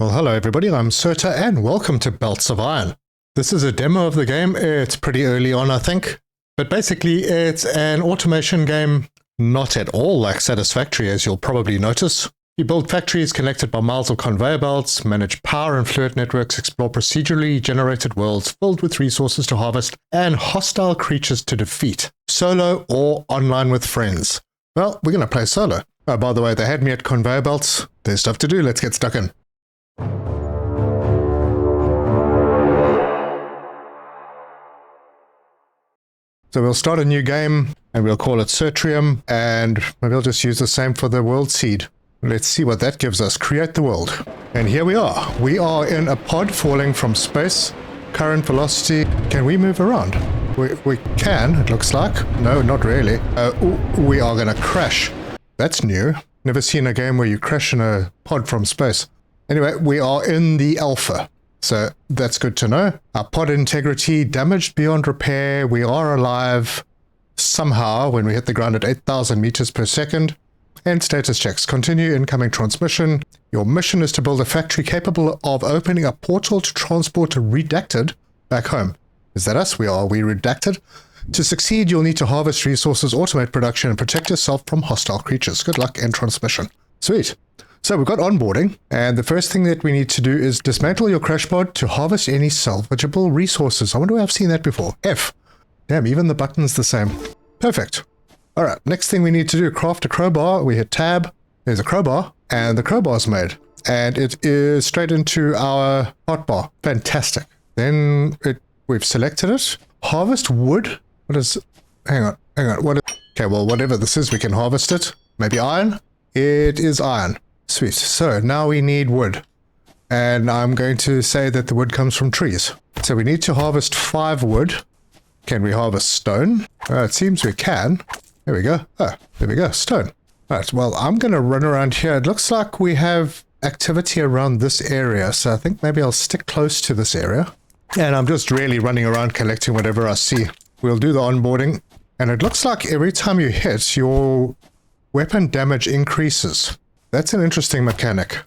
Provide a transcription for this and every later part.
Well, hello everybody, I'm Serta and welcome to Belts of Iron. This is a demo of the game. It's pretty early on, I think. But basically, it's an automation game, not at all like Satisfactory, as you'll probably notice. You build factories connected by miles of conveyor belts, manage power and fluid networks, explore procedurally generated worlds filled with resources to harvest, and hostile creatures to defeat, solo or online with friends. Well, we're going to play solo. Oh, by the way, they had me at conveyor belts. There's stuff to do, let's get stuck in. So we'll start a new game, and we'll call it Certrium, and maybe I'll just use the same for the world seed. Let's see what that gives us. Create the world. And here we are. We are in a pod falling from space. Current velocity. Can we move around? We can, it looks like. No, not really. We are going to crash. That's new. Never seen a game where you crash in a pod from space. Anyway, we are in the alpha. So that's good to know. Our pod integrity damaged beyond repair. We are alive somehow when we hit the ground at 8,000 meters per second. And status checks. Continue incoming transmission. Your mission is to build a factory capable of opening a portal to transport Redacted back home. Is that us? We Redacted? To succeed, you'll need to harvest resources, automate production, and protect yourself from hostile creatures. Good luck and transmission. Sweet. So we've got onboarding, and the first thing that we need to do is dismantle your crash pod to harvest any salvageable resources. I wonder where I've seen that before. F. Damn, even the button's the same. Perfect. All right, next thing we need to do, craft a crowbar. We hit tab, there's a crowbar, and the crowbar's made. And it is straight into our hotbar. Fantastic. Then we've selected it. Harvest wood. What is... Hang on. Okay, well, whatever this is, we can harvest it. Maybe iron? It is iron. Sweet. So now we need wood. And I'm going to say that the wood comes from trees. So we need to harvest 5 wood. Can we harvest stone? It seems we can. There we go. Oh, there we go. Stone. Alright, well, I'm going to run around here. It looks like we have activity around this area. So I think maybe I'll stick close to this area. And I'm just really running around collecting whatever I see. We'll do the onboarding. And it looks like every time you hit, your weapon damage increases. That's an interesting mechanic.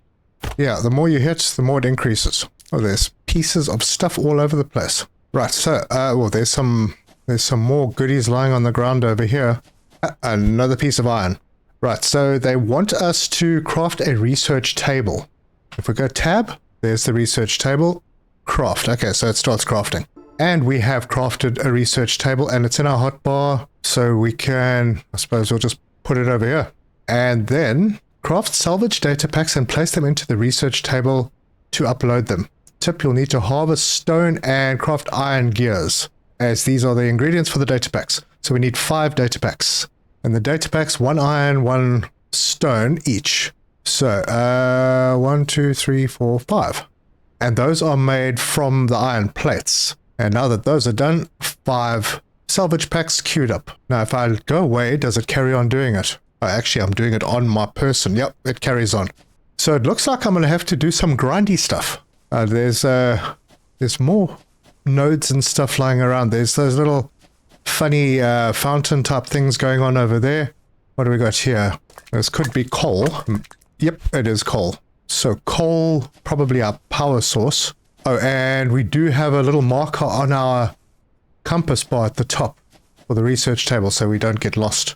Yeah, the more you hit, the more it increases. Oh, there's pieces of stuff all over the place. Right, so, well, there's some more goodies lying on the ground over here. Another piece of iron. Right, so they want us to craft a research table. If we go tab, there's the research table. Craft. Okay, so it starts crafting. And we have crafted a research table, and it's in our hotbar, so we can, I suppose we'll just put it over here. And then craft salvage data packs and place them into the research table to upload them. Tip, you'll need to harvest stone and craft iron gears, as these are the ingredients for the data packs. So we need 5 data packs. And the data packs, 1 iron, 1 stone each. So, 1, 2, 3, 4, 5. And those are made from the iron plates. And now that those are done, 5 salvage packs queued up. Now, if I go away, does it carry on doing it? Oh, actually, I'm doing it on my person. Yep, it carries on. So it looks like I'm going to have to do some grindy stuff. There's more nodes and stuff lying around. There's those little funny fountain type things going on over there. What do we got here? This could be coal. Yep, it is coal. So coal, probably our power source. Oh, and we do have a little marker on our compass bar at the top for the research table so we don't get lost.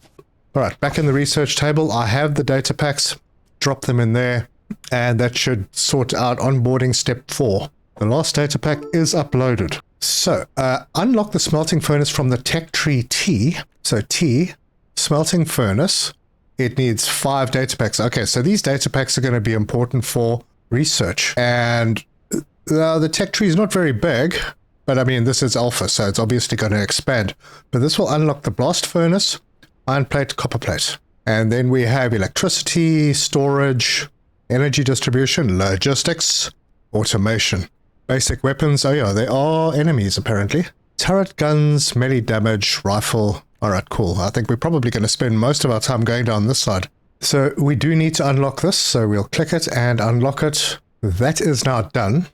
Alright, back in the research table, I have the data packs. Drop them in there, and that should sort out onboarding step 4. The last data pack is uploaded. So, unlock the smelting furnace from the tech tree T. So T, smelting furnace. It needs 5 data packs. Okay, so these data packs are going to be important for research. And the tech tree is not very big, but I mean, this is alpha, so it's obviously going to expand. But this will unlock the blast furnace, iron plate, copper plate. And then we have electricity, storage, energy distribution, logistics, automation. Basic weapons, oh yeah, they are enemies apparently. Turret guns, melee damage, rifle. Alright, cool. I think we're probably going to spend most of our time going down this side. So we do need to unlock this, so we'll click it and unlock it. That is now done.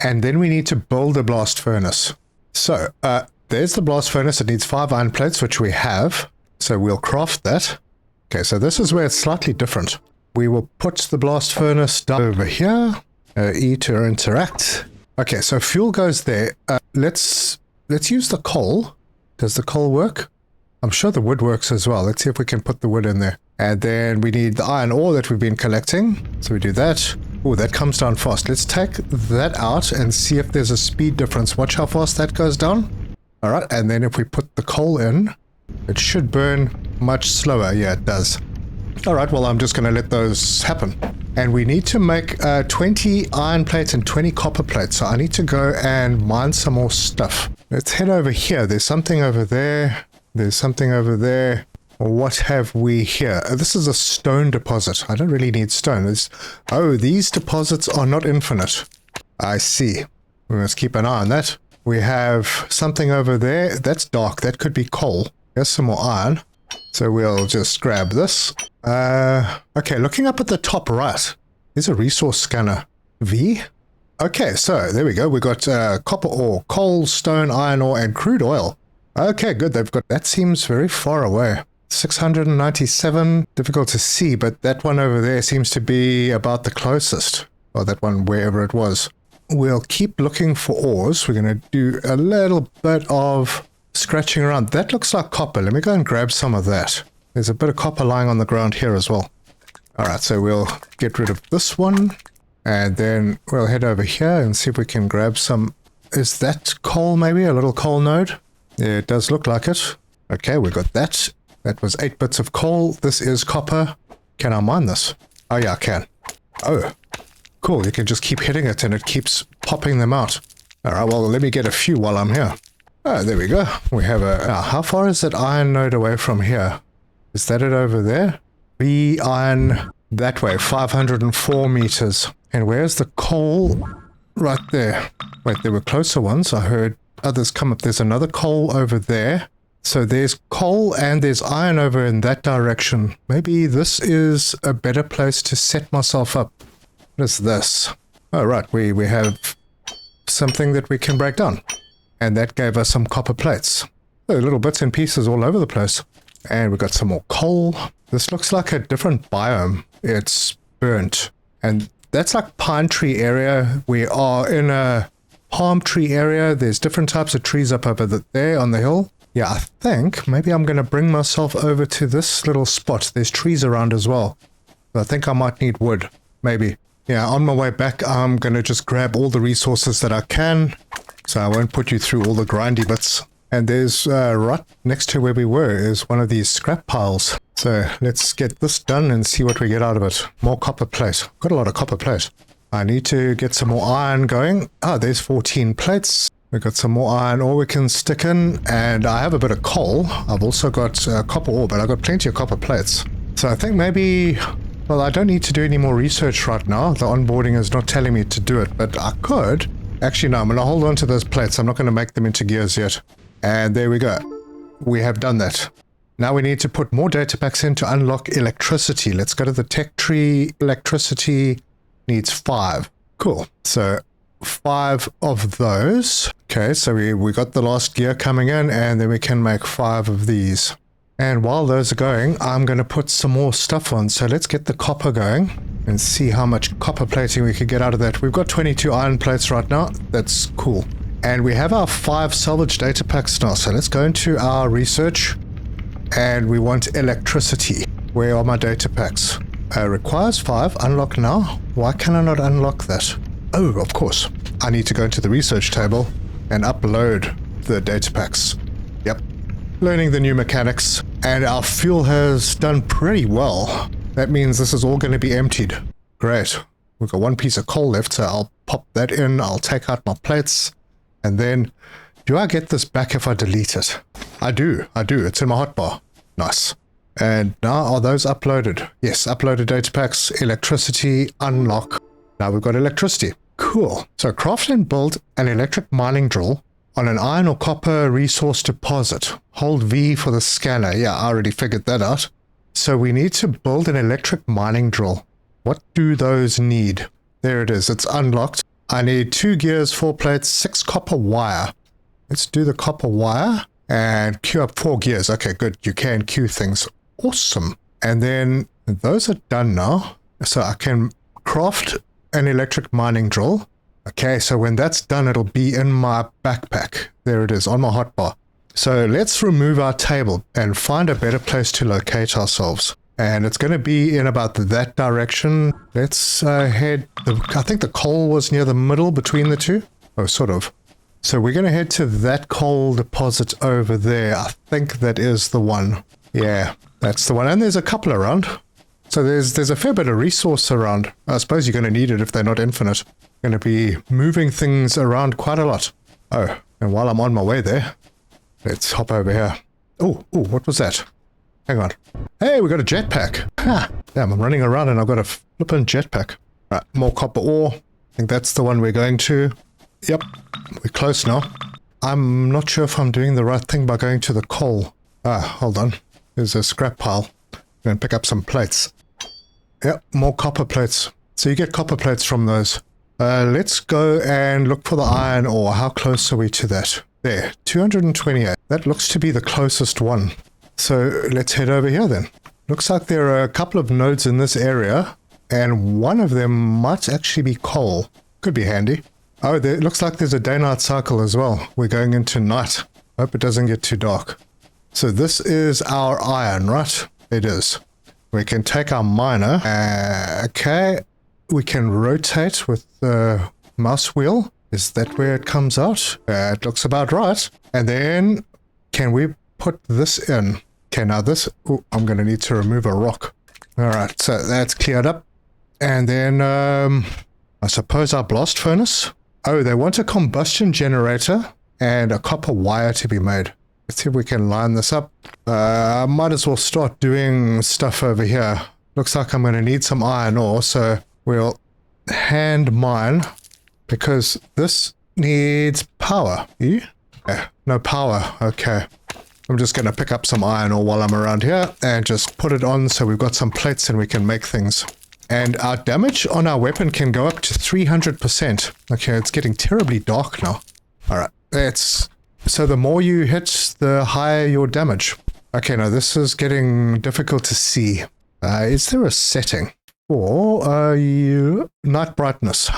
And then we need to build a blast furnace. So, there's the blast furnace. It needs 5 iron plates, which we have. So we'll craft that. Okay, so this is where it's slightly different. We will put the blast furnace down over here. E to interact. Okay, so fuel goes there. Let's use the coal. Does the coal work? I'm sure the wood works as well. Let's see if we can put the wood in there. And then we need the iron ore that we've been collecting. So we do that. Oh, that comes down fast. Let's take that out and see if there's a speed difference. Watch how fast that goes down. All right, and then if we put the coal in, it should burn much slower. Yeah, it does. All right, well, I'm just going to let those happen. And we need to make 20 iron plates and 20 copper plates. So I need to go and mine some more stuff. Let's head over here. There's something over there. There's something over there. What have we here? This is a stone deposit. I don't really need stone. Oh, these deposits are not infinite. I see. We must keep an eye on that. We have something over there. That's dark. That could be coal. Here's some more iron. So we'll just grab this. Okay, looking up at the top right, there's a resource scanner. V? Okay, so there we go. We got copper ore, coal, stone, iron ore, and crude oil. Okay, good. That seems very far away. 697, difficult to see, but that one over there seems to be about the closest. Or that one, wherever it was. We'll keep looking for ores. We're going to do a little bit of scratching around. That looks like copper. Let me go and grab some of that. There's a bit of copper lying on the ground here as well. Alright, so we'll get rid of this one. And then we'll head over here and see if we can grab some. Is that coal maybe? A little coal node? Yeah, it does look like it. Okay, we got that. That was 8 bits of coal. This is copper. Can I mine this? Oh yeah, I can. Oh, cool. You can just keep hitting it and it keeps popping them out. Alright, well, let me get a few while I'm here. Oh, there we go. We have how far is that iron node away from here? Is that it over there? B iron that way, 504 meters. And where's the coal? Right there. Wait, there were closer ones. I heard others come up. There's another coal over there. So there's coal and there's iron over in that direction. Maybe this is a better place to set myself up. What is this? Oh, right. We have something that we can break down. And that gave us some copper plates. Oh, little bits and pieces all over the place. And we got some more coal. This looks like a different biome. It's burnt. And that's like pine tree area. We are in a palm tree area. There's different types of trees up over there on the hill. Yeah, I think maybe I'm going to bring myself over to this little spot. There's trees around as well. So I think I might need wood. Maybe. Yeah, on my way back, I'm going to just grab all the resources that I can. So I won't put you through all the grindy bits. And there's, right next to where we were, is one of these scrap piles. So let's get this done and see what we get out of it. More copper plate. Got a lot of copper plate. I need to get some more iron going. Ah, there's 14 plates. We've got some more iron ore we can stick in. And I have a bit of coal. I've also got copper ore, but I've got plenty of copper plates. So I think maybe... Well, I don't need to do any more research right now. The onboarding is not telling me to do it, but I could. Actually, no, I'm going to hold on to those plates. I'm not going to make them into gears yet. And there we go. We have done that. Now we need to put more data packs in to unlock electricity. Let's go to the tech tree. Electricity needs 5. Cool. So 5 of those. Okay, so we got the last gear coming in, and then we can make 5 of these. And while those are going, I'm going to put some more stuff on. So let's get the copper going and see how much copper plating we can get out of that. We've got 22 iron plates right now. That's cool. And we have our 5 salvage data packs now. So let's go into our research. And we want electricity. Where are my data packs? Requires 5. Unlock now. Why can I not unlock that? Oh, of course. I need to go into the research table and upload the data packs. Yep. Learning the new mechanics. And our fuel has done pretty well. That means this is all going to be emptied. Great. We've got 1 piece of coal left, so I'll pop that in. I'll take out my plates. And then, do I get this back if I delete it? I do. It's in my hotbar. Nice. And now are those uploaded? Yes, uploaded data packs, electricity, unlock. Now we've got electricity. Cool. So craft and build an electric mining drill on an iron or copper resource deposit. Hold V for the scanner. Yeah, I already figured that out. So we need to build an electric mining drill. What do those need? There it is. It's unlocked. I need 2 gears, 4 plates, 6 copper wire. Let's do the copper wire and queue up 4 gears. Okay, good. You can queue things. Awesome. And then those are done now. So I can craft an electric mining drill. Okay, so when that's done, it'll be in my backpack. There it is, on my hotbar. So let's remove our table and find a better place to locate ourselves. And it's going to be in about that direction. Let's head... I think the coal was near the middle between the two. Oh, sort of. So we're going to head to that coal deposit over there. I think that is the one. Yeah, that's the one. And there's a couple around. So there's a fair bit of resource around. I suppose you're going to need it if they're not infinite. Going to be moving things around quite a lot. Oh, and while I'm on my way there, let's hop over here. Oh, what was that? Hang on. Hey, we got a jetpack. Ha! Damn, I'm running around and I've got a flippin' jetpack. Right, more copper ore. I think that's the one we're going to. Yep, we're close now. I'm not sure if I'm doing the right thing by going to the coal. Hold on. There's a scrap pile. I'm going to pick up some plates. Yep, more copper plates. So you get copper plates from those. Let's go and look for the iron ore. How close are we to that? There, 228. That looks to be the closest one. So let's head over here then. Looks like there are a couple of nodes in this area, and one of them might actually be coal. Could be handy. Oh, it looks like there's a day-night cycle as well. We're going into night. Hope it doesn't get too dark. So this is our iron, right? It is. We can take our miner. Okay. We can rotate with the mouse wheel. Is that where it comes out? It looks about right. And then, can we put this in? Okay, now this... Ooh, I'm going to need to remove a rock. Alright, so that's cleared up. And then, I suppose our blast furnace. Oh, they want a combustion generator and a copper wire to be made. Let's see if we can line this up. I might as well start doing stuff over here. Looks like I'm going to need some iron ore, so we'll hand mine, because this needs power. Yeah, no power. Okay. I'm just going to pick up some iron ore while I'm around here and just put it on so we've got some plates and we can make things. And our damage on our weapon can go up to 300%. Okay, it's getting terribly dark now. Alright, so the more you hit, the higher your damage. Okay, now this is getting difficult to see. Is there a setting? Or night brightness?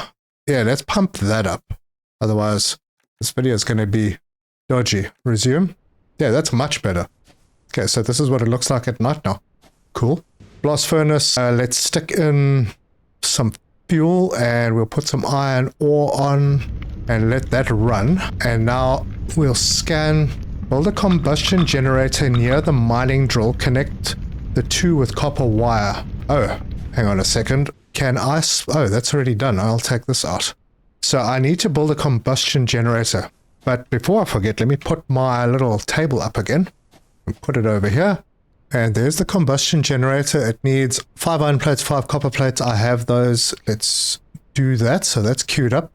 Yeah, let's pump that up. Otherwise, this video is going to be dodgy. Resume. Yeah, that's much better. Okay, so this is what it looks like at night now. Cool. Blast furnace. Let's stick in some fuel and we'll put some iron ore on and let that run. And now we'll scan. Build a combustion generator near the mining drill. Connect the two with copper wire. Oh, hang on a second. Can I... Oh, that's already done. I'll take this out. So I need to build a combustion generator. But before I forget, let me put my little table up again. And put it over here. And there's the combustion generator. It needs 5 iron plates, 5 copper plates. I have those. Let's do that. So that's queued up.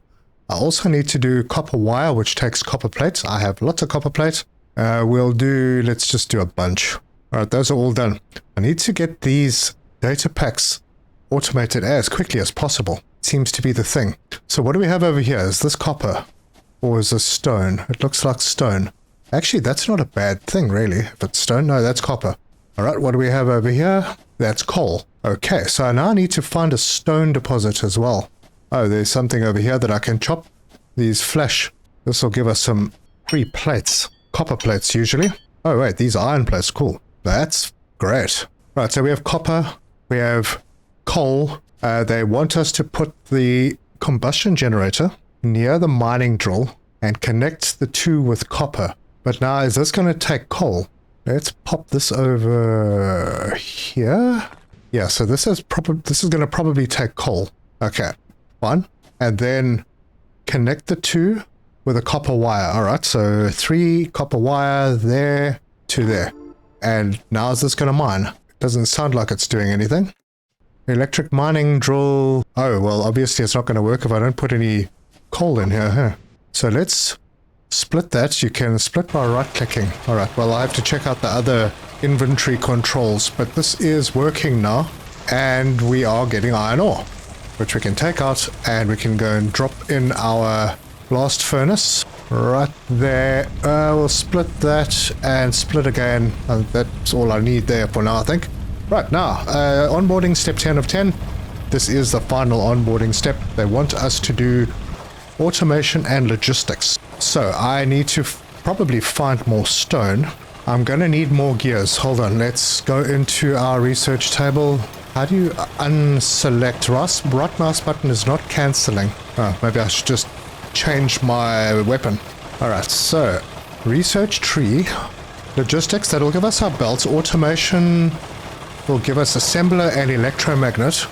I also need to do copper wire, which takes copper plates. I have lots of copper plates. Let's just do a bunch. All right, those are all done. I need to get these data packs automated as quickly as possible. Seems to be the thing. So what do we have over here? Is this copper or is this stone? It looks like stone. Actually, that's not a bad thing, really. If it's stone, no, that's copper. All right, what do we have over here? That's coal. Okay, so I now need to find a stone deposit as well. Oh, there's something over here that I can chop. These flesh. This will give us some free plates. Copper plates, usually. Oh, wait, these are iron plates. Cool. That's great. Right, so we have copper. We have coal. They want us to put the combustion generator near the mining drill and connect the two with copper. But now, is this going to take coal? Let's pop this over here. Yeah, so this is going to probably take coal. Okay, fine. And then connect the two with a copper wire. All right, so 3 copper wire there to there. And now is this going to mine? It doesn't sound like it's doing anything. Electric mining drill. Oh, well, obviously it's not going to work if I don't put any coal in here. Huh? So let's split that. You can split by right-clicking. All right, well, I have to check out the other inventory controls, but this is working now. And we are getting iron ore, which we can take out and we can go and drop in our blast furnace right there. We'll split that and split again. That's all I need there for now, I think. Right, now, onboarding step 10 of 10. this is the final onboarding step. They want us to do automation and logistics. So I need to probably find more stone. I'm going to need more gears. Hold on, let's go into our research table. How do you unselect? Right mouse button is not cancelling. Oh, maybe I should just change my weapon. Alright, so research tree. Logistics, that'll give us our belts. Automation will give us assembler and electromagnet.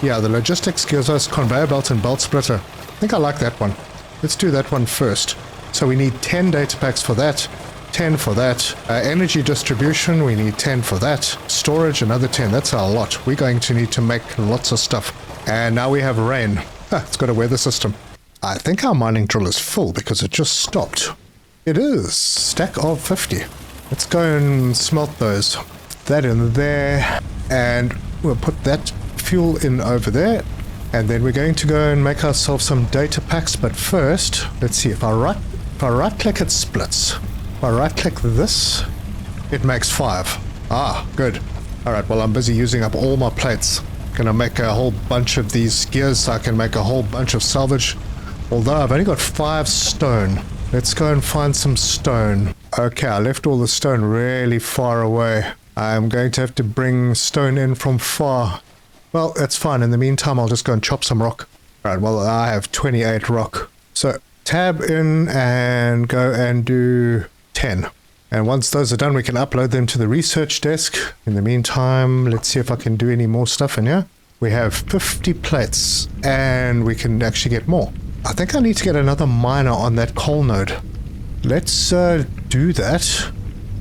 Yeah, the logistics gives us conveyor belt and belt splitter. I think I like that one. Let's do that one first. So we need 10 data packs for that, 10 for that. Energy distribution, we need 10 for that. Storage, another 10. That's a lot. We're going to need to make lots of stuff. And now we have rain. It's got a weather system. I think our mining drill is full because it just stopped. It is. Stack of 50. Let's go and smelt those. That in there. And we'll put that fuel in over there. And then we're going to go and make ourselves some data packs. But first, let's see. If I right click, it splits. If I right click this, it makes 5. Ah, good. Alright, well, I'm busy using up all my plates. Gonna make a whole bunch of these gears so I can make a whole bunch of salvage. Although I've only got 5 stone. Let's go and find some stone. Okay, I left all the stone really far away. I'm going to have to bring stone in from far. Well, that's fine. In the meantime, I'll just go and chop some rock. Alright, well, I have 28 rock. So, tab in and go and do 10. And once those are done, we can upload them to the research desk. In the meantime, let's see if I can do any more stuff in here. We have 50 plates, and we can actually get more. I think I need to get another miner on that coal node. Let's do that.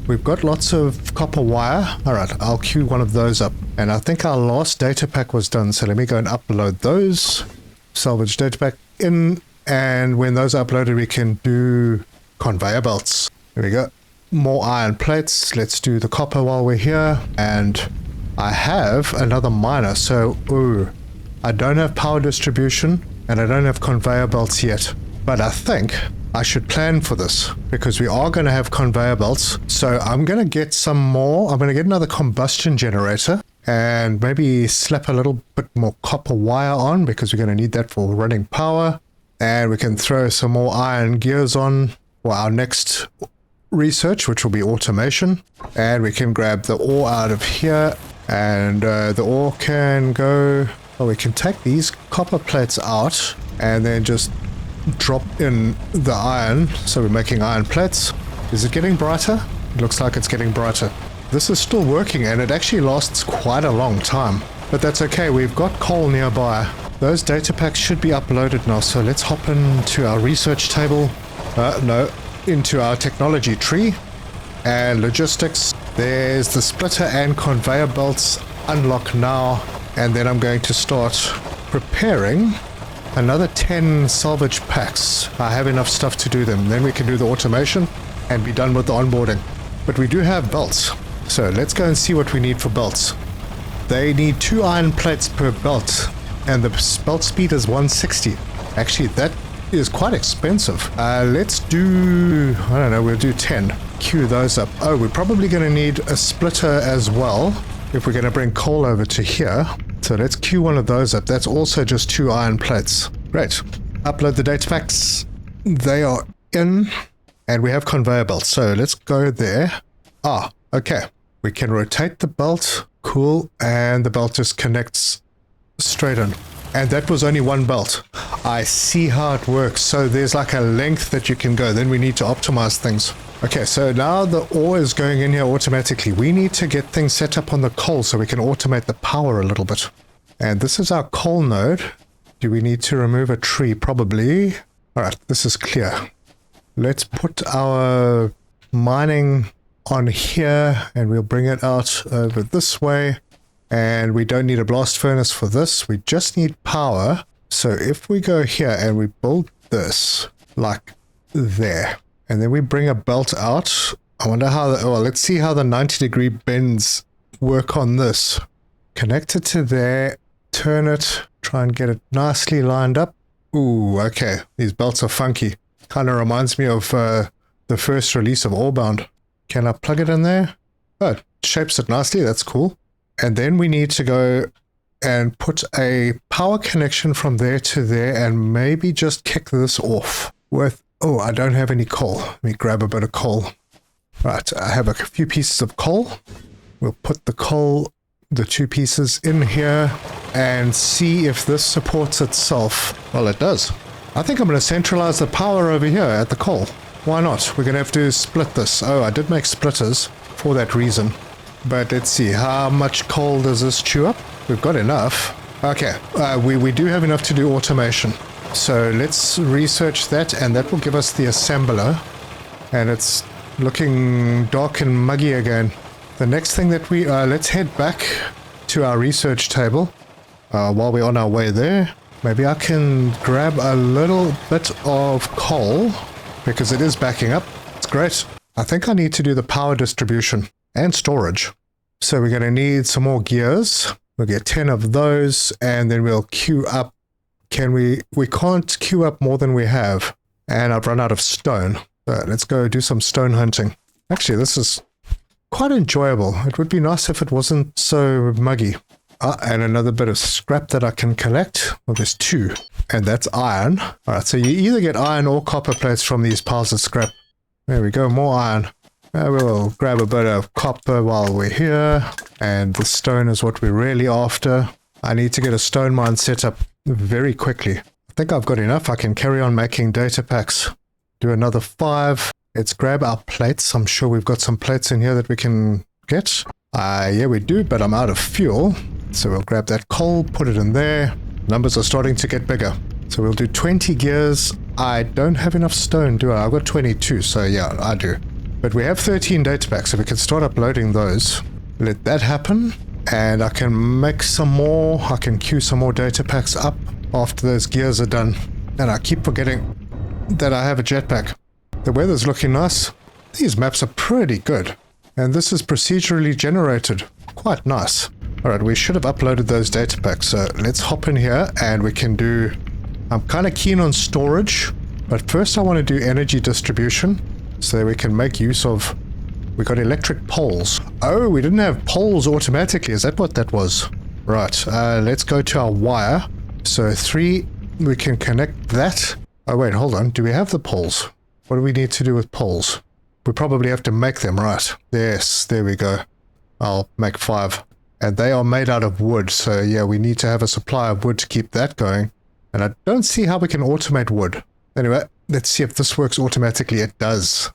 We've got lots of copper wire. Alright, I'll queue one of those up. And I think our last data pack was done, so let me go and upload those. Salvage data pack in, and when those are uploaded, we can do conveyor belts. There we go. More iron plates. Let's do the copper while we're here. And I have another miner, so I don't have power distribution, and I don't have conveyor belts yet. But I think I should plan for this, because we are going to have conveyor belts. So I'm going to get some more. I'm going to get another combustion generator and maybe slap a little bit more copper wire on, because we're going to need that for running power. And we can throw some more iron gears on for our next research, which will be automation. And we can grab the ore out of here, and the ore can go... Well, we can take these copper plates out and then just drop in the iron. So we're making iron plates. Is it getting brighter? It looks like it's getting brighter. This is still working, and it actually lasts quite a long time. But that's okay, we've got coal nearby. Those data packs should be uploaded now, so let's hop into our research table. Into our technology tree. And logistics. There's the splitter and conveyor belts. Unlock now. And then I'm going to start preparing another 10 salvage packs. I have enough stuff to do them. Then we can do the automation and be done with the onboarding. But we do have belts. So let's go and see what we need for belts. They need 2 iron plates per belt. And the belt speed is 160. Actually, that is quite expensive. Let's do... I don't know, we'll do 10. Queue those up. Oh, we're probably going to need a splitter as well if we're going to bring coal over to here. So let's queue one of those up. That's also just 2 iron plates. Great. Upload the data packs. They are in. And we have conveyor belts. So let's go there. Ah, okay. We can rotate the belt. Cool. And the belt just connects straight in. And that was only one belt. I see how it works. So there's like a length that you can go. Then we need to optimize things. Okay, so now the ore is going in here automatically. We need to get things set up on the coal so we can automate the power a little bit. And this is our coal node. Do we need to remove a tree? Probably. All right, this is clear. Let's put our mining on here, and we'll bring it out over this way. And we don't need a blast furnace for this. We just need power. So if we go here and we build this like there, and then we bring a belt out. I wonder how, well, let's see how the 90-degree bends work on this. Connect it to there, turn it, try and get it nicely lined up. Ooh, okay. These belts are funky. Kind of reminds me of the first release of Allbound. Can I plug it in there? Oh, it shapes it nicely. That's cool. And then we need to go and put a power connection from there to there and maybe just kick this off with, oh, I don't have any coal. Let me grab a bit of coal. Right, I have a few pieces of coal. We'll put the coal, the 2 pieces in here and see if this supports itself. Well, it does. I think I'm going to centralize the power over here at the coal. Why not? We're going to have to split this. Oh, I did make splitters for that reason. But let's see, how much coal does this chew up? We've got enough. Okay, we do have enough to do automation. So let's research that, and that will give us the assembler. And it's looking dark and muggy again. The next thing that let's head back to our research table. While we're on our way there, maybe I can grab a little bit of coal, because it is backing up. It's great. I think I need to do the power distribution and storage. So we're going to need some more gears. We'll get 10 of those, and then we'll queue up. We can't queue up more than we have, and I've run out of stone. So let's go do some stone hunting. Actually, this is quite enjoyable. It would be nice if it wasn't so muggy. And another bit of scrap that I can collect. Well, there's 2, and that's iron. All right, so you either get iron or copper plates from these piles of scrap. There we go, more iron. We'll grab a bit of copper while we're here, and the stone is what we're really after. I need to get a stone mine set up very quickly. I think I've got enough. I can carry on making data packs. Do another 5. Let's grab our plates. I'm sure we've got some plates in here that we can get. Yeah, we do, but I'm out of fuel. So we'll grab that coal, put it in there. Numbers are starting to get bigger. So we'll do 20 gears. I don't have enough stone, do I? I've got 22, so yeah, I do. But we have 13 data packs, so we can start uploading those. Let that happen, and I can make some more. I can queue some more data packs up after those gears are done. And I keep forgetting that I have a jetpack. The weather's looking nice. These maps are pretty good. And this is procedurally generated. Quite nice. Alright, we should have uploaded those data packs, so let's hop in here and we can do... I'm kind of keen on storage, but first I want to do energy distribution so that we can make use of... We got electric poles. Oh, we didn't have poles automatically. Is that what that was? Right, let's go to our wire. So 3, we can connect that. Oh wait, hold on. Do we have the poles? What do we need to do with poles? We probably have to make them, right? Yes, there we go. I'll make 5. And they are made out of wood, so yeah, we need to have a supply of wood to keep that going. And I don't see how we can automate wood. Anyway, let's see if this works automatically. It does.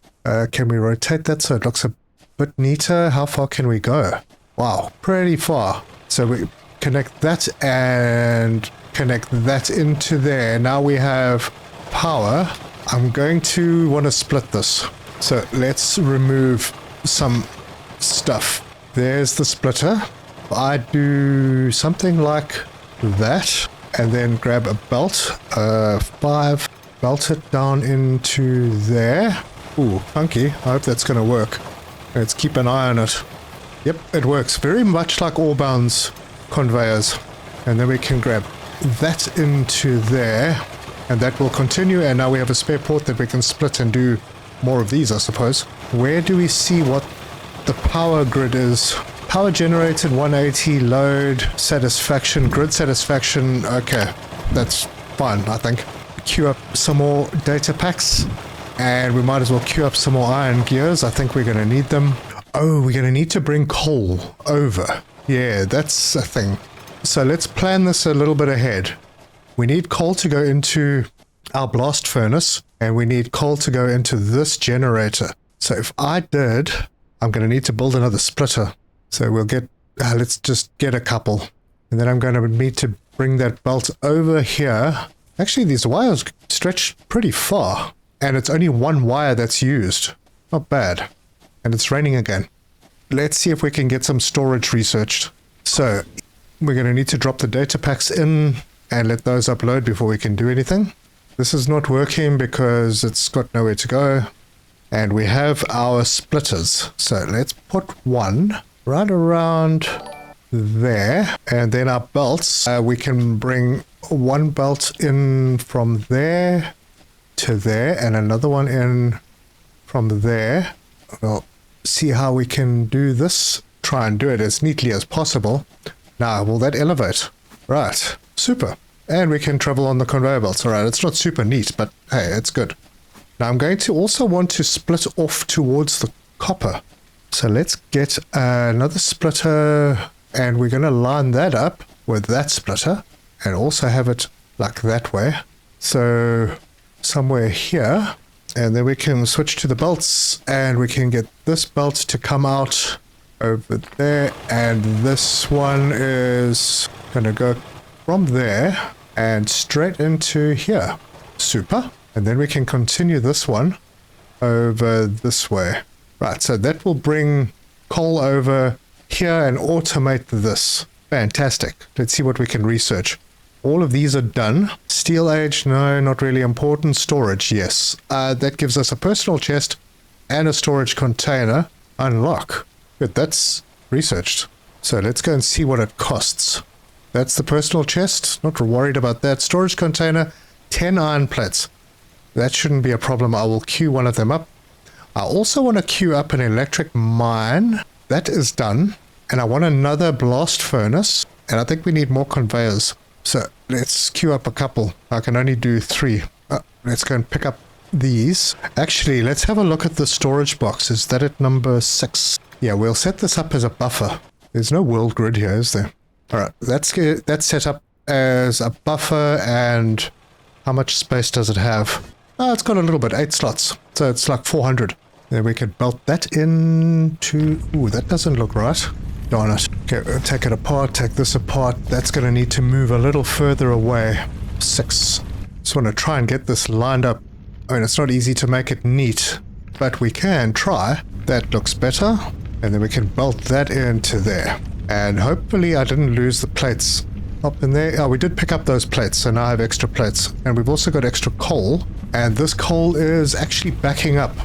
Can we rotate that so it looks a bit neater? How far can we go? Wow, pretty far. So we connect that and connect that into there. Now we have power. I'm going to want to split this. So let's remove some stuff. There's the splitter. I do something like that and then grab a belt, 5, belt it down into there. Ooh, funky. I hope that's going to work. Let's keep an eye on it. Yep, it works very much like Allbound's conveyors. And then we can grab that into there and that will continue, and now we have a spare port that we can split and do more of these, I suppose. Where do we see what the power grid is? Power generated 180, load, satisfaction, grid satisfaction. Okay, that's fine, I think. Queue up some more data packs, and we might as well queue up some more iron gears. I think we're going to need them. Oh, we're going to need to bring coal over. Yeah, that's a thing. So let's plan this a little bit ahead. We need coal to go into our blast furnace, and we need coal to go into this generator. So if I did, I'm going to need to build another splitter. So we'll get, let's just get a couple. And then I'm going to need to bring that belt over here. Actually, these wires stretch pretty far, and it's only one wire that's used. Not bad. And it's raining again. Let's see if we can get some storage researched. So we're going to need to drop the data packs in and let those upload before we can do anything. This is not working because it's got nowhere to go. And we have our splitters. So let's put one right around there. And then our belts, we can bring one belt in from there to there and another one in from there. We'll see how we can do this. Try and do it as neatly as possible. Now, will that elevate? Right, super. And we can travel on the conveyor belts. All right, it's not super neat, but hey, it's good. Now I'm going to also want to split off towards the copper. So let's get another splitter, and we're going to line that up with that splitter and also have it like that way. So somewhere here, and then we can switch to the belts, and we can get this belt to come out over there, and this one is going to go from there and straight into here. Super. And then we can continue this one over this way. Right, so that will bring coal over here and automate this. Fantastic. Let's see what we can research. All of these are done. Steel age, no, not really important. Storage, yes. That gives us a personal chest and a storage container. Unlock. Good, that's researched. So let's go and see what it costs. That's the personal chest. Not worried about that. Storage container, 10 iron plates. That shouldn't be a problem. I will queue one of them up. I also want to queue up an electric mine. That is done. And I want another blast furnace. And I think we need more conveyors. So let's queue up a couple. I can only do 3. Let's go and pick up these. Actually, let's have a look at the storage box. Is that at number 6? Yeah, we'll set this up as a buffer. There's no world grid here, is there? Alright, that's set up as a buffer, and how much space does it have? Oh, it's got a little bit, 8 slots. So it's like 400. Then we could belt that into... Ooh, that doesn't look right. Darn it. Okay, we'll take it apart, take this apart. That's going to need to move a little further away. 6. Just want to try and get this lined up. I mean, it's not easy to make it neat, but we can try. That looks better. And then we can belt that into there. And hopefully I didn't lose the plates up in there. Oh, we did pick up those plates, so now I have extra plates. And we've also got extra coal. And this coal is actually backing up.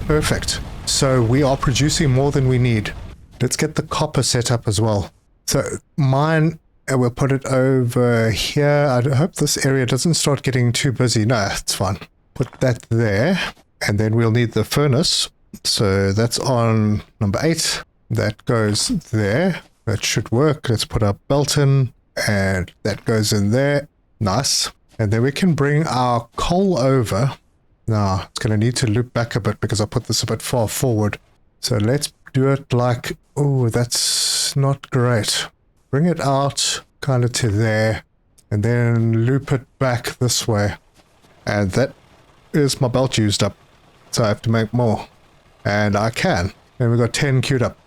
Perfect. So we are producing more than we need. Let's get the copper set up as well. So mine, and we'll put it over here. I hope this area doesn't start getting too busy. No, it's fine. Put that there. And then we'll need the furnace. So that's on number 8. That goes there. That should work. Let's put our belt in. And that goes in there. Nice. And then we can bring our coal over. Now, it's going to need to loop back a bit because I put this a bit far forward. So let's do it like... Oh, that's not great. Bring it out kind of to there. And then loop it back this way. And that is my belt used up. So I have to make more. And I can. And we've got 10 queued up.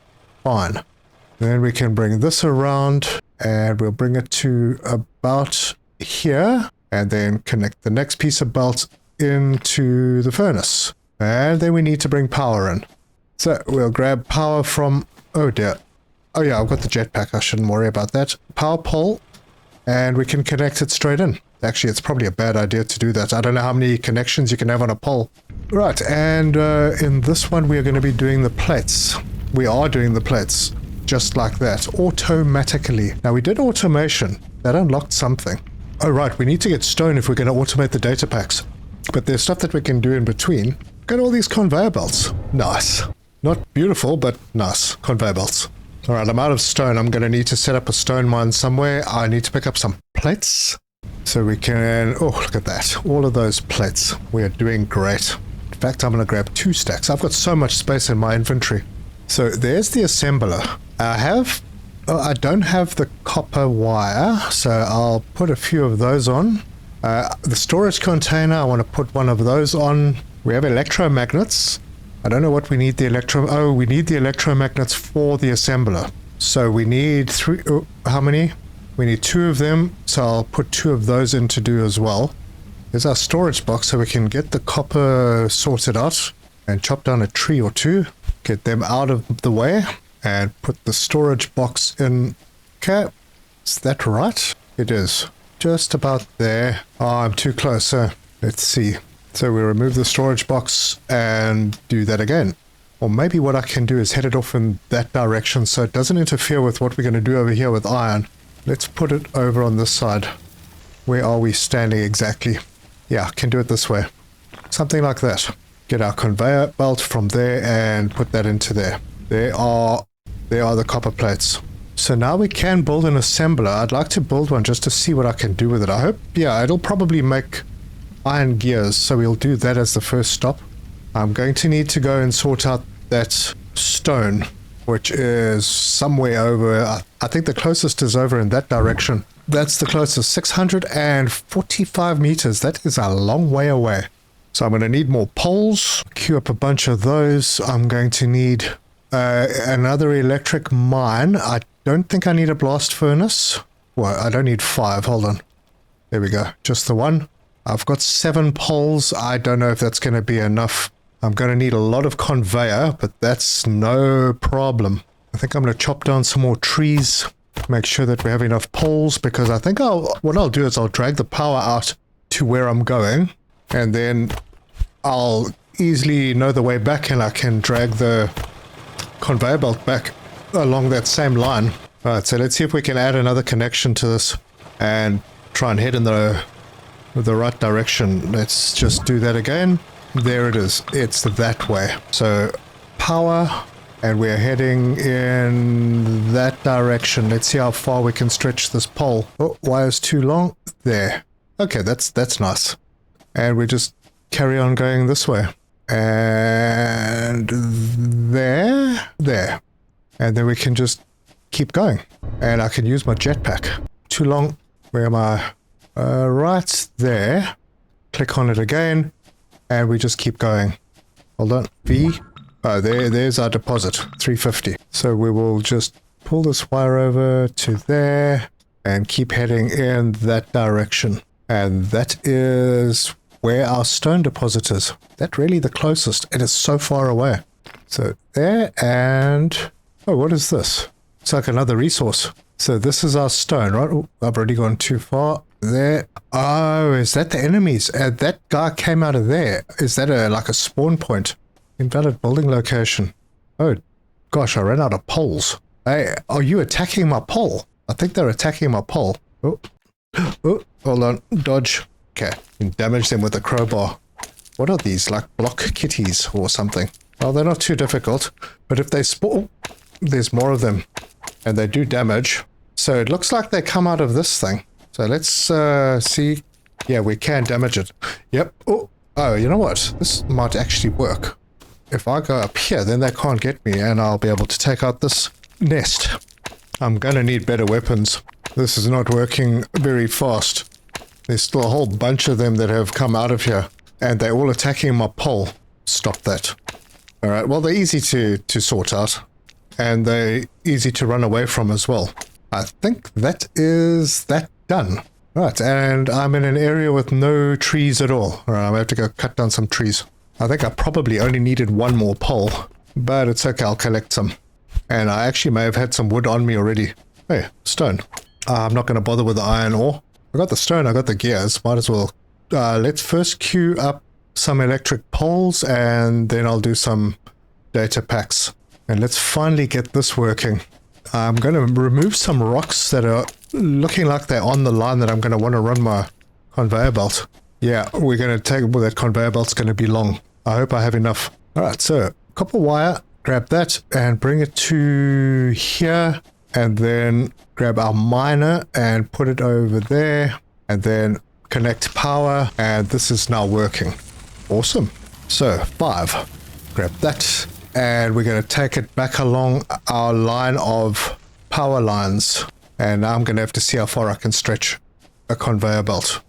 Fine. Then we can bring this around. And we'll bring it to about here. And then connect the next piece of belt into the furnace. And then we need to bring power in. So we'll grab power from... Oh dear. Oh yeah, I've got the jetpack. I shouldn't worry about that. Power pole. And we can connect it straight in. Actually, it's probably a bad idea to do that. I don't know how many connections you can have on a pole. Right, and in this one we are going to be doing the plates. We are doing the plates. Just like that. Automatically. Now we did automation. That unlocked something. Oh right, we need to get stone if we're going to automate the data packs. But there's stuff that we can do in between. Got all these conveyor belts. Nice. Not beautiful, but nice. Conveyor belts. Alright, I'm out of stone. I'm going to need to set up a stone mine somewhere. I need to pick up some plates. So we can... Oh, look at that. All of those plates. We are doing great. In fact, I'm going to grab 2 stacks. I've got so much space in my inventory. So there's the assembler. I don't have the copper wire, so I'll put a few of those on. The storage container, I want to put one of those on. We have electromagnets. I don't know what we need the we need the electromagnets for the assembler. So we need 3... Oh, how many? We need 2 of them, so I'll put 2 of those in to do as well. There's our storage box, so we can get the copper sorted out and chop down a tree or 2. Get them out of the way and put the storage box in. Okay, is that right? It is. Just about there. Oh, I'm too close, so let's see. So we remove the storage box and do that again. Or maybe what I can do is head it off in that direction so it doesn't interfere with what we're going to do over here with iron. Let's put it over on this side. Where are we standing exactly? Yeah, I can do it this way. Something like that. Get our conveyor belt from there and put that into there. There are the copper plates. So now we can build an assembler. I'd like to build one just to see what I can do with it. I hope, yeah, it'll probably make iron gears, so we'll do that as the first stop. I'm going to need to go and sort out that stone, which is somewhere over, I think the closest is over in that direction. That's the closest, 645 meters. That is a long way away. So I'm going to need more poles, queue up a bunch of those. I'm going to need another electric mine. I don't think I need a blast furnace. Well, I don't need 5. Hold on. There we go. Just the one. I've got 7 poles. I don't know if that's going to be enough. I'm going to need a lot of conveyor, but that's no problem. I think I'm going to chop down some more trees, make sure that we have enough poles, because I think what I'll do is I'll drag the power out to where I'm going, and then I'll easily know the way back, and I can drag the conveyor belt back along that same line. Alright, so let's see if we can add another connection to this and try and head in the right direction. Let's just do that again. There it is. It's that way. So power, and we're heading in that direction. Let's see how far we can stretch this pole. Oh, wire's too long. There. Okay, that's nice. And we just carry on going this way. And there. And then we can just keep going. And I can use my jetpack. Too long. Where am I? Right there. Click on it again. And we just keep going. Hold on. V. Oh, there's our deposit. 350. So we will just pull this wire over to there and keep heading in that direction. And that is where our stone deposit is. That's really the closest. It is so far away. So there, and oh, what is this? It's like another resource. So this is our stone, right? Oh, I've already gone too far. There. Oh, is that the enemies? That guy came out of there. Is that like a spawn point? Invalid building location. Oh, gosh, I ran out of poles. Hey, are you attacking my pole? I think they're attacking my pole. Oh, oh, hold on. Dodge. Okay, you can damage them with a crowbar. What are these, like block kitties or something? Well, they're not too difficult, but if they spawn, there's more of them, and they do damage. So it looks like they come out of this thing. So let's see. Yeah, we can damage it. Yep. Oh, you know what? This might actually work. If I go up here, then they can't get me, and I'll be able to take out this nest. I'm going to need better weapons. This is not working very fast. There's still a whole bunch of them that have come out of here, and they're all attacking my pole. Stop that. Alright, well, they're easy to sort out, and they're easy to run away from as well. I think that is that done. Right, and I'm in an area with no trees at all. Alright, I'm going to have to go cut down some trees. I think I probably only needed one more pole, but it's okay, I'll collect some. And I actually may have had some wood on me already. Hey, stone. I'm not going to bother with the iron ore. I got the stone, I got the gears, might as well. Let's first queue up some electric poles, and then I'll do some data packs. And let's finally get this working. I'm going to remove some rocks that are looking like they're on the line that I'm going to want to run my conveyor belt. Yeah, we're going to take, well, that conveyor belt's going to be long. I hope I have enough. Alright, so copper wire, grab that and bring it to here, and then grab our miner and put it over there, and then connect power, and this is now working. Awesome. So 5, grab that, and we're going to take it back along our line of power lines, and now I'm going to have to see how far I can stretch a conveyor belt,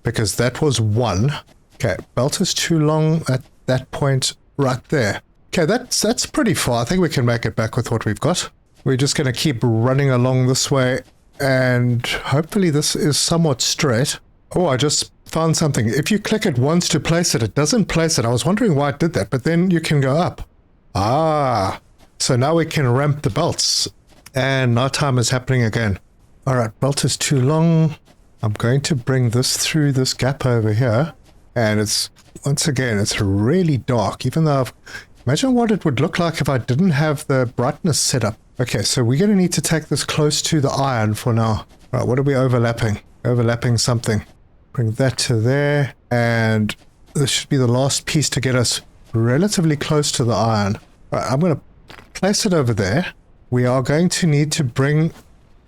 because that was 1. Okay, belt is too long at that point right there. Okay, that's pretty far. I think we can make it back with what we've got. We're just going to keep running along this way, and hopefully this is somewhat straight. Oh, I just found something. If you click it once to place it, it doesn't place it. I was wondering why it did that, but then you can go up. Ah, so now we can ramp the belts, and nighttime is happening again. All right, belt is too long. I'm going to bring this through this gap over here, and it's, once again, it's really dark, even though imagine what it would look like if I didn't have the brightness set up. Okay, so we're going to need to take this close to the iron for now. All right, what are we overlapping? Overlapping something. Bring that to there, and this should be the last piece to get us relatively close to the iron. All right, I'm going to place it over there, we are going to need to bring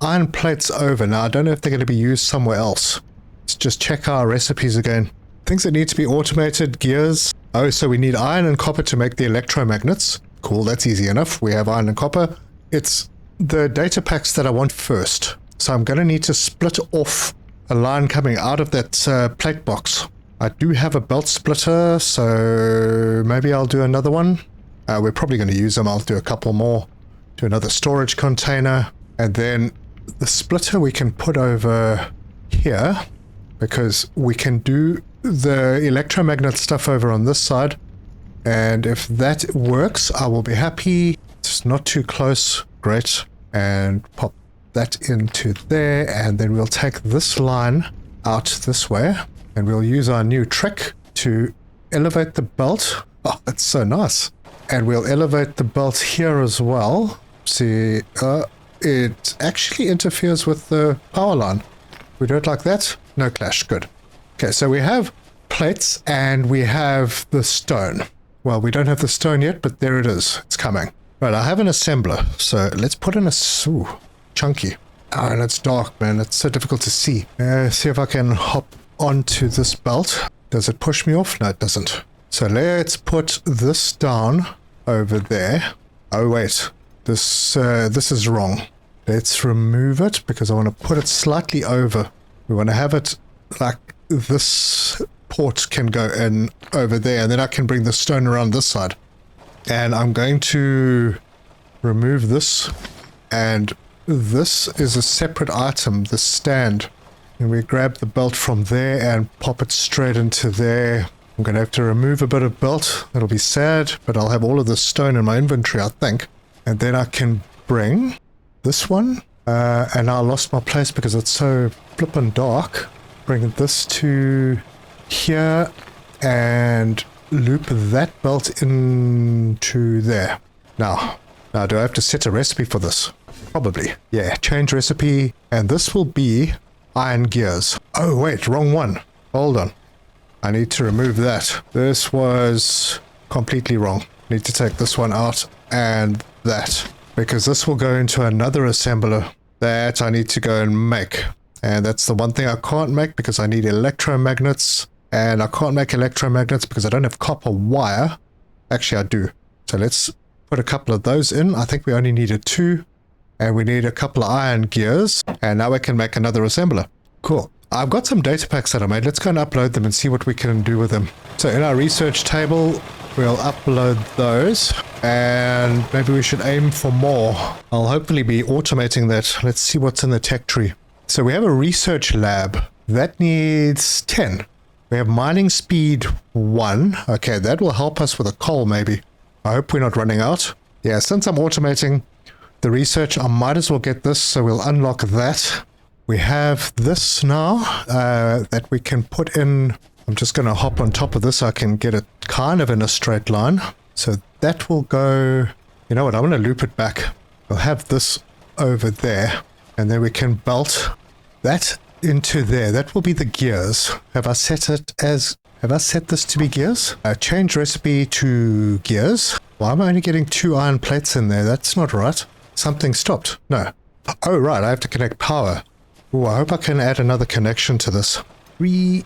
iron plates over. Now, I don't know if they're going to be used somewhere else. Let's just check our recipes again. Things that need to be automated, gears. Oh, so we need iron and copper to make the electromagnets. Cool, that's easy enough. We have iron and copper. It's the data packs that I want first. So I'm going to need to split off a line coming out of that plate box. I do have a belt splitter, so maybe I'll do another one. We're probably going to use them. I'll do a couple more. Do another storage container. And then the splitter we can put over here, because we can do the electromagnet stuff over on this side. And if that works, I will be happy. It's not too close. Great. And pop that into there. And then we'll take this line out this way. And we'll use our new trick to elevate the belt. Oh, that's so nice. And we'll elevate the belt here as well. See, it actually interferes with the power line. We do it like that. No clash. Good. Okay, so we have plates and we have the stone. Well, we don't have the stone yet, but there it is. It's coming. Right, I have an assembler. So let's put in a... Ooh, chunky. Oh, and it's dark, man. It's so difficult to see. See if I can hop onto this belt. Does it push me off? No, it doesn't. So let's put this down over there. Oh, wait. This is wrong. Let's remove it because I want to put it slightly over. We want to have it like this port can go in over there, and then I can bring the stone around this side. And I'm going to remove this, and this is a separate item, the stand. And we grab the belt from there and pop it straight into there. I'm going to have to remove a bit of belt. It'll be sad, but I'll have all of this stone in my inventory, I think. And then I can bring this one. And I lost my place because it's so flippin' dark. Bring this to here and loop that belt into there. Now do I have to set a recipe for this? Probably. Yeah, change recipe. And this will be iron gears. Oh, wait, wrong one. Hold on. I need to remove that. This was completely wrong. Need to take this one out and that. Because this will go into another assembler that I need to go and make. And that's the one thing I can't make because I need electromagnets. And I can't make electromagnets because I don't have copper wire. Actually, I do. So let's put a couple of those in. I think we only needed 2. And we need a couple of iron gears. And now we can make another assembler. Cool. I've got some data packs that I made. Let's go and upload them and see what we can do with them. So in our research table, we'll upload those. And maybe we should aim for more. I'll hopefully be automating that. Let's see what's in the tech tree. So we have a research lab. That needs 10. We have mining speed 1. Okay, that will help us with a coal maybe. I hope we're not running out. Yeah, since I'm automating the research, I might as well get this. So we'll unlock that. We have this now that we can put in. I'm just going to hop on top of this so I can get it kind of in a straight line. So that will go... You know what? I'm going to loop it back. We'll have this over there. And then we can belt that into there. That will be the gears. Have I set this to be gears? Change recipe to gears. Why am I only getting 2 iron plates in there? That's not right. Something stopped. No. Oh, right. I have to connect power. Ooh, I hope I can add another connection to this. We'll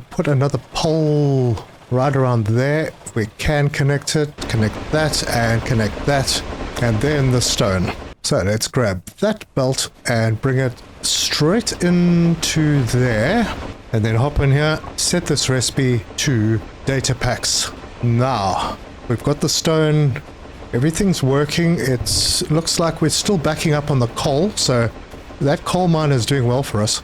put another pole right around there. We can connect it, connect that, and connect that, and then the stone. So let's grab that belt and bring it straight into there, and then hop in here, set this recipe to data packs. Now, we've got the stone, everything's working. It looks like we're still backing up on the coal, so that coal mine is doing well for us.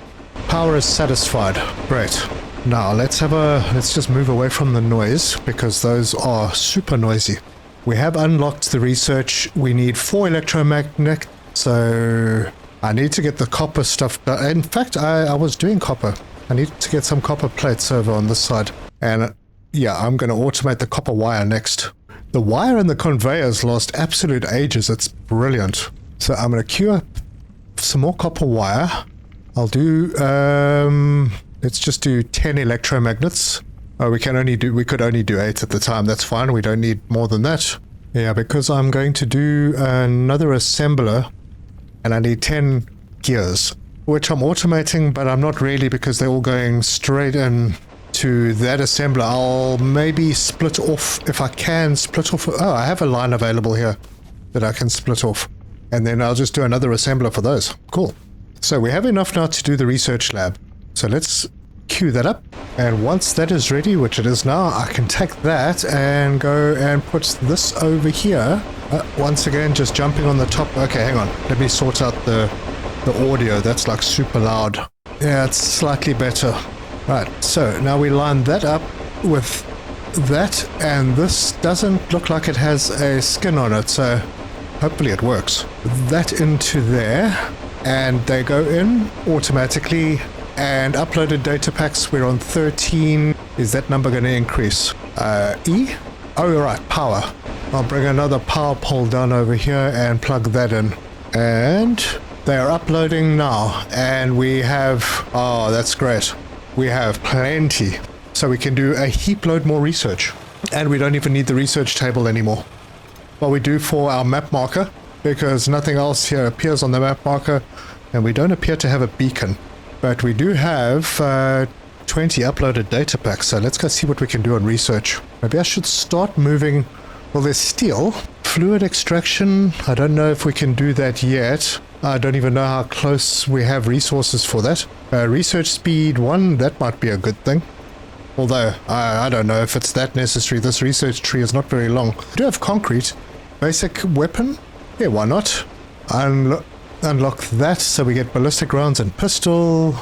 Power is satisfied. Great. Now let's just move away from the noise because those are super noisy. We have unlocked the research. We need 4 electromagnet. So I need to get the copper stuff done. In fact, I was doing copper. I need to get some copper plates over on this side. And yeah, I'm going to automate the copper wire next. The wire and the conveyors last absolute ages. It's brilliant. So I'm going to queue up some more copper wire. I'll do let's just do 10 electromagnets. Oh, we could only do 8 at the time. That's fine. We don't need more than that. Yeah, because I'm going to do another assembler and I need 10 gears, which I'm automating, but I'm not really because they're all going straight in to that assembler. I'll maybe split off, if I can split off. Oh, I have a line available here that I can split off. And then I'll just do another assembler for those. Cool. So we have enough now to do the research lab. So let's queue that up. And once that is ready, which it is now, I can take that and go and put this over here. Once again, just jumping on the top. Okay, hang on. Let me sort out the audio. That's like super loud. Yeah, it's slightly better. Right, so now we line that up with that, and this doesn't look like it has a skin on it, so hopefully it works. That into there, and they go in automatically. And uploaded data packs, we're on 13. Is that number going to increase? E? Oh, right, power. I'll bring another power pole down over here and plug that in. And they are uploading now. And we have, oh, that's great. We have plenty. So we can do a heap load more research. And we don't even need the research table anymore. Well, we do for our map marker, because nothing else here appears on the map marker. And we don't appear to have a beacon. But we do have 20 uploaded data packs, so let's go see what we can do on research. Maybe I should start moving. Well, there's steel. Fluid extraction, I don't know if we can do that yet. I don't even know how close we have resources for that. Research speed 1, that might be a good thing. Although, I don't know if it's that necessary. This research tree is not very long. We do have concrete. Basic weapon? Yeah, why not? Unlock that, so we get ballistic rounds and pistol.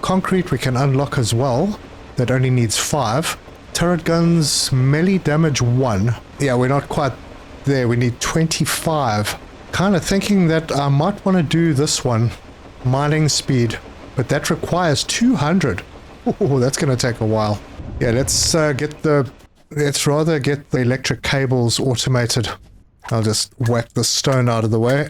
Concrete we can unlock as well. That only needs 5. Turret guns, melee damage 1. Yeah, we're not quite there. We need 25. Kind of thinking that I might want to do this one. Mining speed. But that requires 200. Oh, that's going to take a while. Yeah, let's rather get the electric cables automated. I'll just whack the stone out of the way.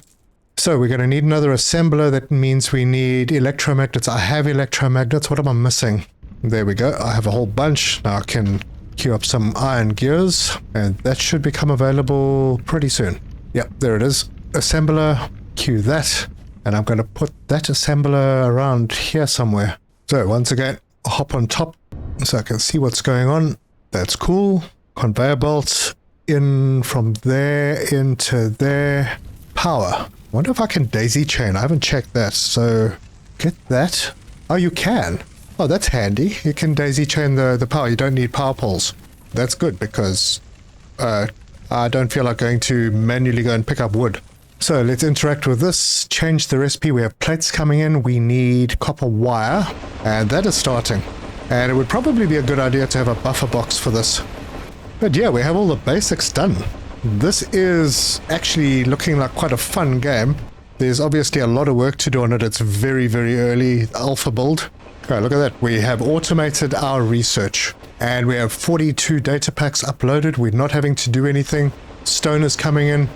So we're going to need another assembler. That means we need electromagnets. I have electromagnets. What am I missing? There we go. I have a whole bunch. Now I can queue up some iron gears, and that should become available pretty soon. Yep, there it is. Assembler, queue that, and I'm going to put that assembler around here somewhere. So once again, hop on top so I can see what's going on. That's cool. Conveyor belts in from there into there. Power. I wonder if I can daisy chain. I haven't checked that, so get that. Oh, you can. Oh, that's handy. You can daisy chain the power. You don't need power poles. That's good because I don't feel like going to manually go and pick up wood. So let's interact with this, change the recipe. We have plates coming in. We need copper wire, and that is starting. And it would probably be a good idea to have a buffer box for this. But yeah, we have all the basics done. This is actually looking like quite a fun game. There's obviously a lot of work to do on it. It's very, very early alpha build. Okay, look at that. We have automated our research. And we have 42 data packs uploaded. We're not having to do anything. Stone is coming in.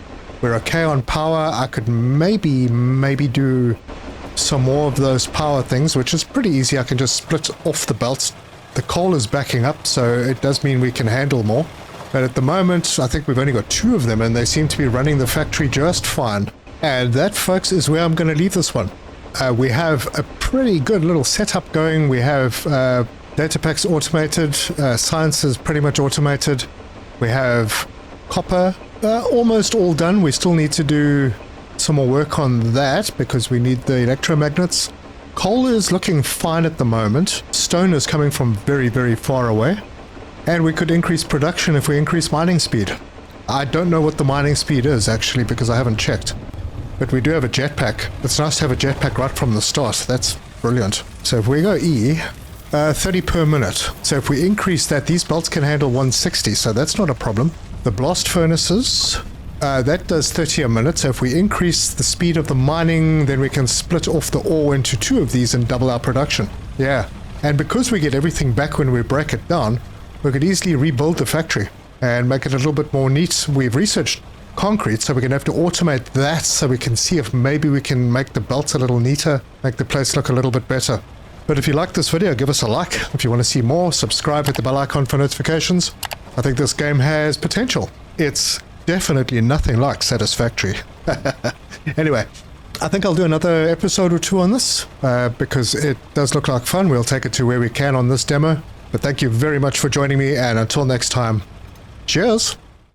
We're okay on power. I could maybe do some more of those power things, which is pretty easy. I can just split off the belts. The coal is backing up, so it does mean we can handle more. But at the moment, I think we've only got 2 of them, and they seem to be running the factory just fine. And that, folks, is where I'm going to leave this one. We have a pretty good little setup going. We have data packs automated. Science is pretty much automated. We have copper almost all done. We still need to do some more work on that because we need the electromagnets. Coal is looking fine at the moment. Stone is coming from very, very far away. And we could increase production if we increase mining speed. I don't know what the mining speed is, actually, because I haven't checked. But we do have a jetpack. It's nice to have a jetpack right from the start. That's brilliant. So if we go E, 30 per minute. So if we increase that, these belts can handle 160, so that's not a problem. The blast furnaces, that does 30 a minute. So if we increase the speed of the mining, then we can split off the ore into 2 of these and double our production. Yeah. And because we get everything back when we break it down, we could easily rebuild the factory and make it a little bit more neat. We've researched concrete, so we're going to have to automate that so we can see if maybe we can make the belts a little neater, make the place look a little bit better. But if you like this video, give us a like. If you want to see more, subscribe, hit the bell icon for notifications. I think this game has potential. It's definitely nothing like Satisfactory. Anyway, I think I'll do another episode or two on this because it does look like fun. We'll take it to where we can on this demo. But thank you very much for joining me, and until next time, cheers!